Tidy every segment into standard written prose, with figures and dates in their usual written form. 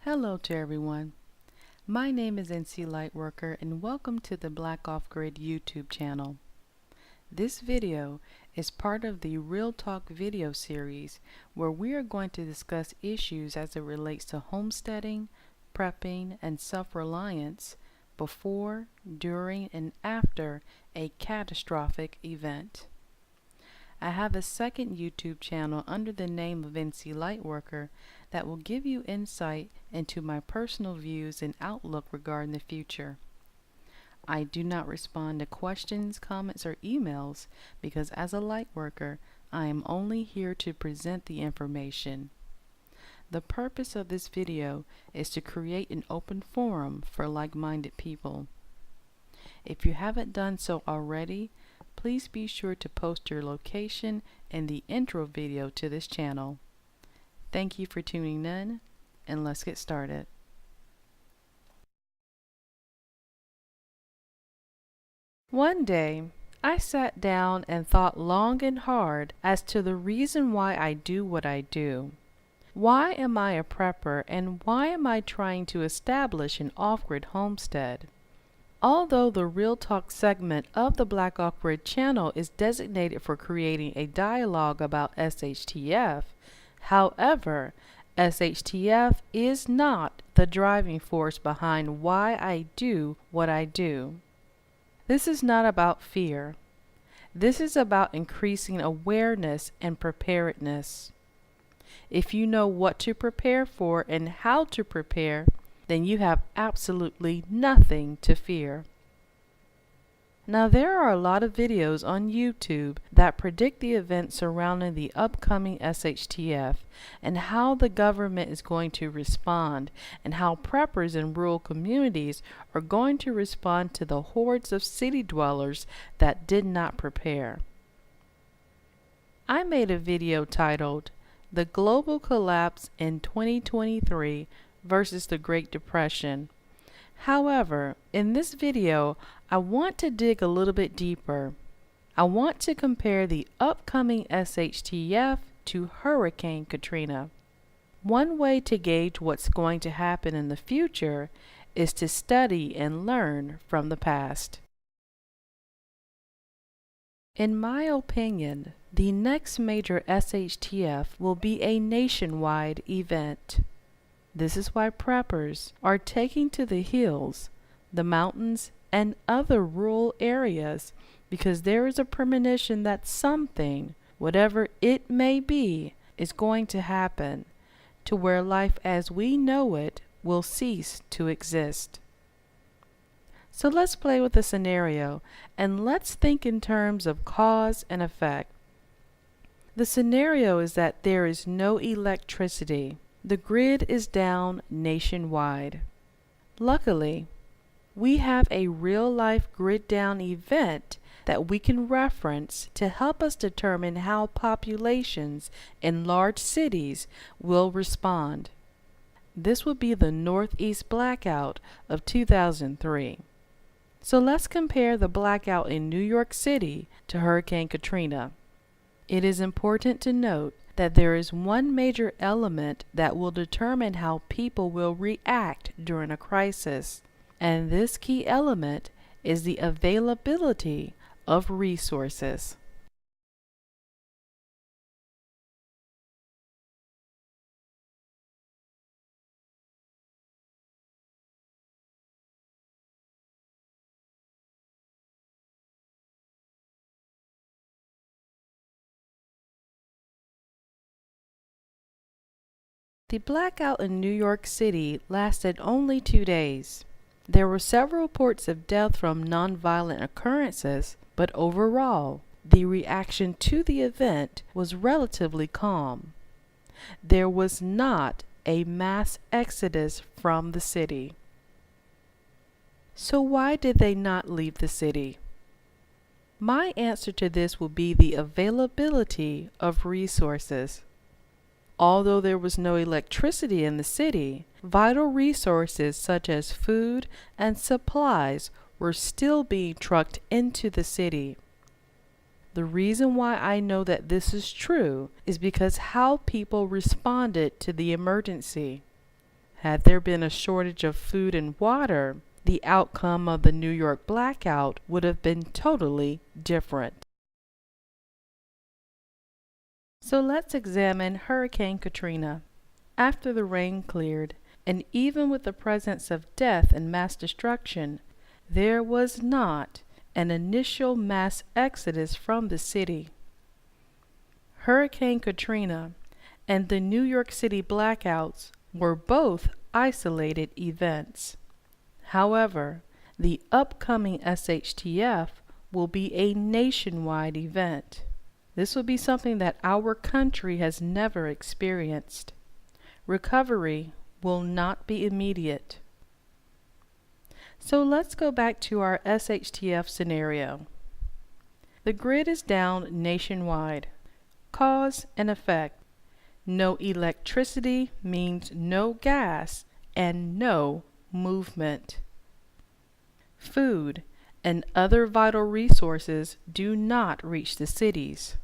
Hello to everyone. My name is NC Lightworker and welcome to the Black Off Grid YouTube channel. This video is part of the Real Talk video series where we are going to discuss issues as it relates to homesteading, prepping, and self-reliance before, during, and after a catastrophic event. I have a second YouTube channel under the name of NC Lightworker that will give you insight into my personal views and outlook regarding the future. I do not respond to questions, comments, or emails because as a lightworker, I am only here to present the information. The purpose of this video is to create an open forum for like-minded people. If you haven't done so already, please be sure to post your location in the intro video to this channel. Thank you for tuning in, and let's get started. One day, I sat down and thought long and hard as to the reason why I do what I do. Why am I a prepper, and why am I trying to establish an off-grid homestead? Although the Real Talk segment of the Black Off Grid channel is designated for creating a dialogue about SHTF, however, SHTF is not the driving force behind why I do what I do. This is not about fear. This is about increasing awareness and preparedness. If you know what to prepare for and how to prepare, then you have absolutely nothing to fear. Now, there are a lot of videos on YouTube that predict the events surrounding the upcoming SHTF and how the government is going to respond and how preppers in rural communities are going to respond to the hordes of city dwellers that did not prepare. I made a video titled, "The Global Collapse in 2023 versus the Great Depression." However, in this video, I want to dig a little bit deeper. I want to compare the upcoming SHTF to Hurricane Katrina. One way to gauge what's going to happen in the future is to study and learn from the past. In my opinion, the next major SHTF will be a nationwide event. This is why preppers are taking to the hills, the mountains, and other rural areas because there is a premonition that something, whatever it may be, is going to happen to where life as we know it will cease to exist. So let's play with a scenario and let's think in terms of cause and effect. The scenario is that there is no electricity. The grid is down nationwide. Luckily, we have a real-life grid down event that we can reference to help us determine how populations in large cities will respond. This would be the Northeast blackout of 2003. So let's compare the blackout in New York City to Hurricane Katrina. It is important to note that there is one major element that will determine how people will react during a crisis, and this key element is the availability of resources. The blackout in New York City lasted only 2 days. There were several reports of death from nonviolent occurrences, but overall, the reaction to the event was relatively calm. There was not a mass exodus from the city. So why did they not leave the city? My answer to this will be the availability of resources. Although there was no electricity in the city, vital resources such as food and supplies were still being trucked into the city. The reason why I know that this is true is because how people responded to the emergency. Had there been a shortage of food and water, the outcome of the New York blackout would have been totally different. So let's examine Hurricane Katrina. After the rain cleared, and even with the presence of death and mass destruction, there was not an initial mass exodus from the city. Hurricane Katrina and the New York City blackouts were both isolated events. However, the upcoming SHTF will be a nationwide event. This will be something that our country has never experienced. Recovery will not be immediate. So let's go back to our SHTF scenario. The grid is down nationwide. Cause and effect. No electricity means no gas and no movement. Food and other vital resources do not reach the cities.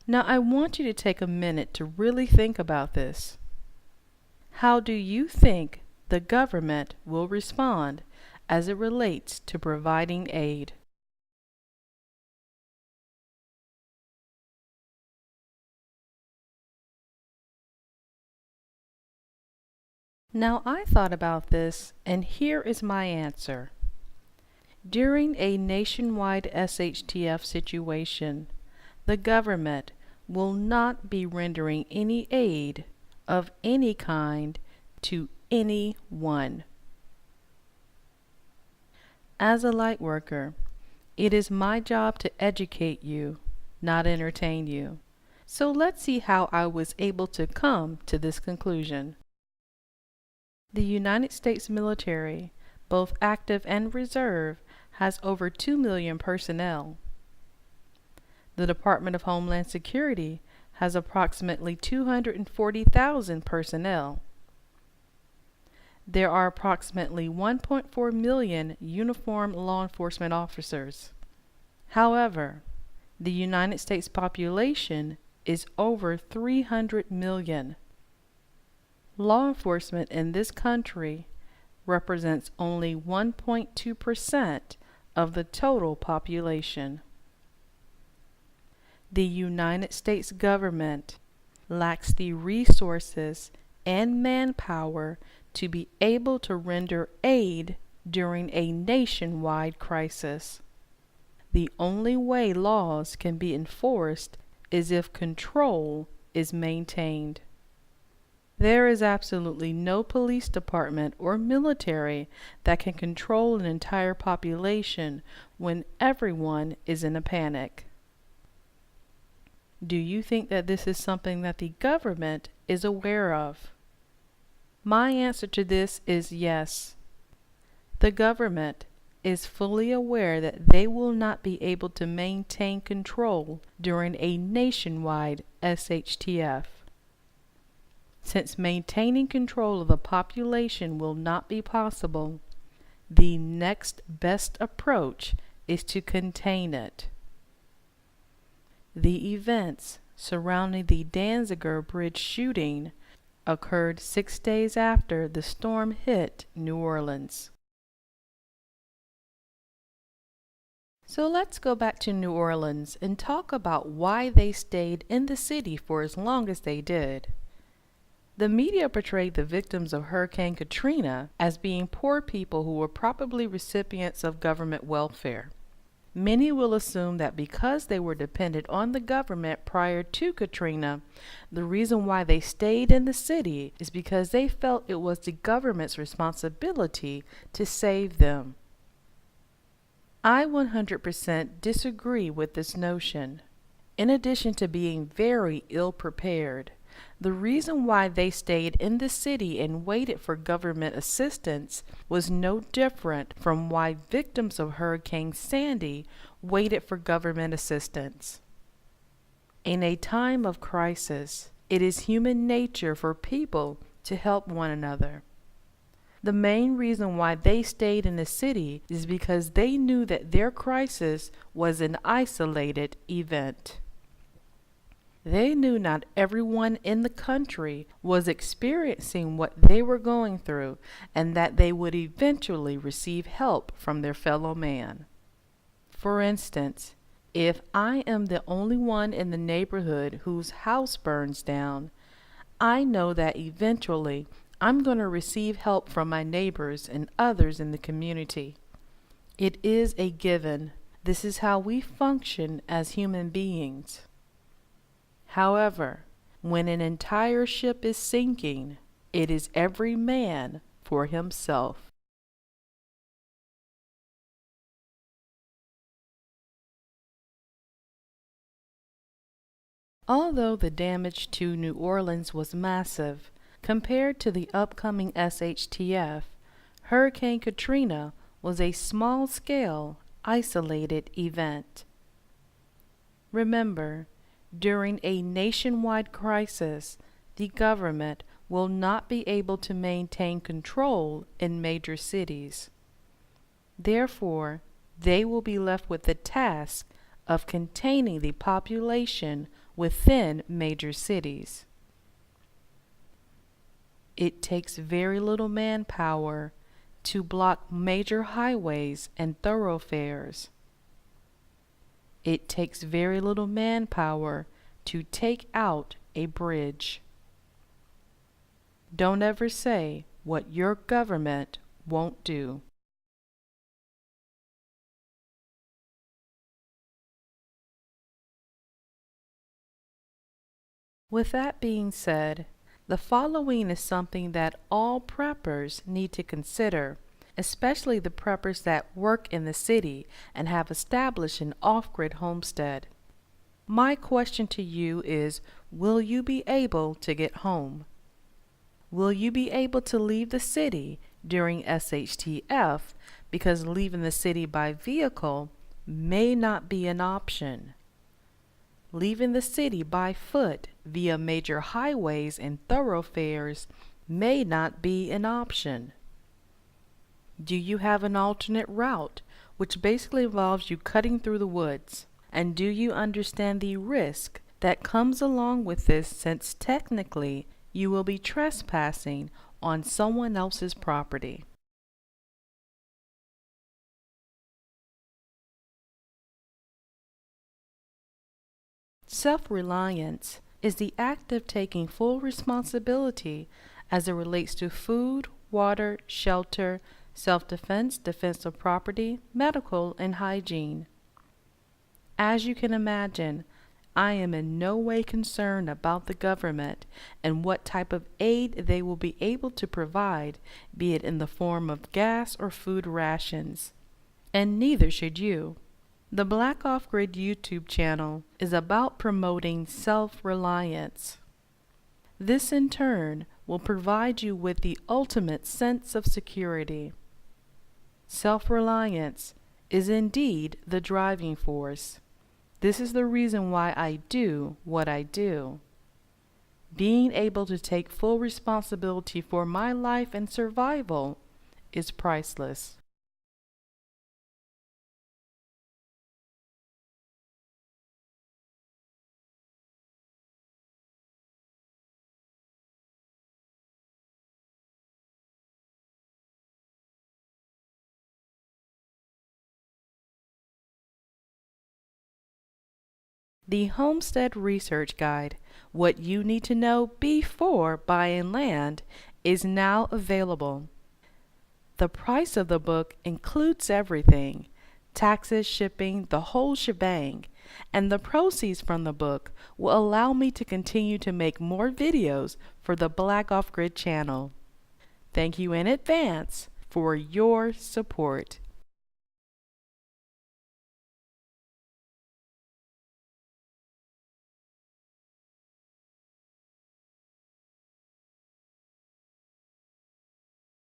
Now I want you to take a minute to really think about this. How do you think the government will respond as it relates to providing aid? Now I thought about this, and here is my answer. During a nationwide SHTF situation, the government will not be rendering any aid of any kind to anyone. As a light worker, it is my job to educate you, not entertain you. So let's see how I was able to come to this conclusion. The United States military, both active and reserve, has over 2 million personnel. The Department of Homeland Security has approximately 240,000 personnel. There are approximately 1.4 million uniformed law enforcement officers. However, the United States population is over 300 million. Law enforcement in this country represents only 1.2% of the total population. The United States government lacks the resources and manpower to be able to render aid during a nationwide crisis. The only way laws can be enforced is if control is maintained. There is absolutely no police department or military that can control an entire population when everyone is in a panic. Do you think that this is something that the government is aware of? My answer to this is yes. The government is fully aware that they will not be able to maintain control during a nationwide SHTF. Since maintaining control of the population will not be possible, the next best approach is to contain it. The events surrounding the Danziger Bridge shooting occurred 6 days after the storm hit New Orleans. So let's go back to New Orleans and talk about why they stayed in the city for as long as they did. The media portrayed the victims of Hurricane Katrina as being poor people who were probably recipients of government welfare. Many will assume that because they were dependent on the government prior to Katrina, the reason why they stayed in the city is because they felt it was the government's responsibility to save them. I 100% disagree with this notion. In addition to being very ill prepared, the reason why they stayed in the city and waited for government assistance was no different from why victims of Hurricane Sandy waited for government assistance. In a time of crisis, it is human nature for people to help one another. The main reason why they stayed in the city is because they knew that their crisis was an isolated event. They knew not everyone in the country was experiencing what they were going through, and that they would eventually receive help from their fellow man. For instance, if I am the only one in the neighborhood whose house burns down, I know that eventually I'm going to receive help from my neighbors and others in the community. It is a given. This is how we function as human beings. However, when an entire ship is sinking, it is every man for himself. Although the damage to New Orleans was massive, compared to the upcoming SHTF, Hurricane Katrina was a small-scale, isolated event. Remember, during a nationwide crisis, the government will not be able to maintain control in major cities. Therefore, they will be left with the task of containing the population within major cities. It takes very little manpower to block major highways and thoroughfares. It takes very little manpower to take out a bridge. Don't ever say what your government won't do. With that being said, the following is something that all preppers need to consider, especially the preppers that work in the city and have established an off-grid homestead. My question to you is, will you be able to get home? Will you be able to leave the city during SHTF, because leaving the city by vehicle may not be an option? Leaving the city by foot via major highways and thoroughfares may not be an option. Do you have an alternate route, which basically involves you cutting through the woods? And do you understand the risk that comes along with this, since technically you will be trespassing on someone else's property? Self-reliance is the act of taking full responsibility as it relates to food, water, shelter, self-defense, defense of property, medical, and hygiene. As you can imagine, I am in no way concerned about the government and what type of aid they will be able to provide, be it in the form of gas or food rations. And neither should you. The Black Off Grid YouTube channel is about promoting self-reliance. This in turn will provide you with the ultimate sense of security. Self-reliance is indeed the driving force. This is the reason why I do what I do. Being able to take full responsibility for my life and survival is priceless. The Homestead Research Guide, What You Need to Know Before Buying Land, is now available. The price of the book includes everything: taxes, shipping, the whole shebang, and the proceeds from the book will allow me to continue to make more videos for the Black Off Grid channel. Thank you in advance for your support.